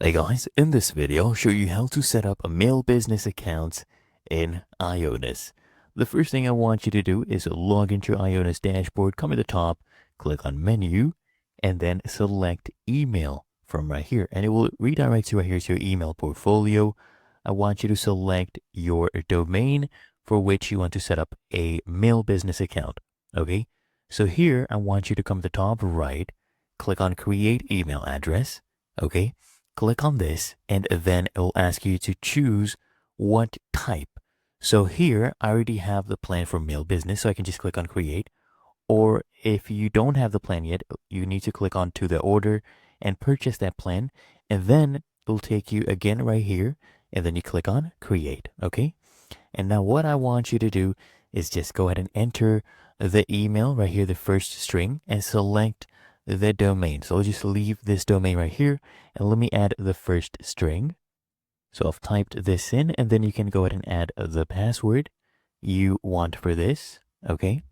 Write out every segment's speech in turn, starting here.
Hey guys, in this video, I'll show you how to set up a mail business account in IONOS. The first thing I want you to do is log into your IONOS dashboard, come to the top, click on menu, and then select email from right here. And it will redirect you right here to your email portfolio. I want you to select your domain for which you want to set up a mail business account. Okay, so here I want you to come to the top right, click on create email address. Okay. Click on this and then it will ask you to choose what type. So here I already have the plan for mail business, so I can just click on create. Or if you don't have the plan yet, you need to click on to the order and purchase that plan. And then it will take you again right here. And then you click on create. Okay. And now what I want you to do is just go ahead and enter the email right here, the first string, and select the domain. So I'll just leave this domain right here and let me add the first string. So I've typed this in and then you can go ahead and add the password you want for this. Okay.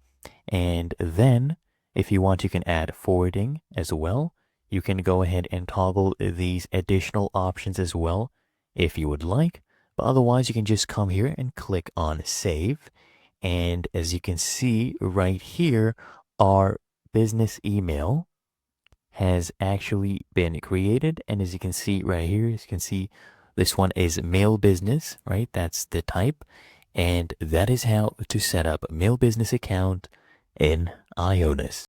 And then if you want, you can add forwarding as well. You can go ahead and toggle these additional options as well if you would like. But otherwise, you can just come here and click on save. And as you can see right here, our business email has actually been created. And as you can see right here, as you can see, this one is mail business, right? That's the type. And that is how to set up a mail business account in IONOS.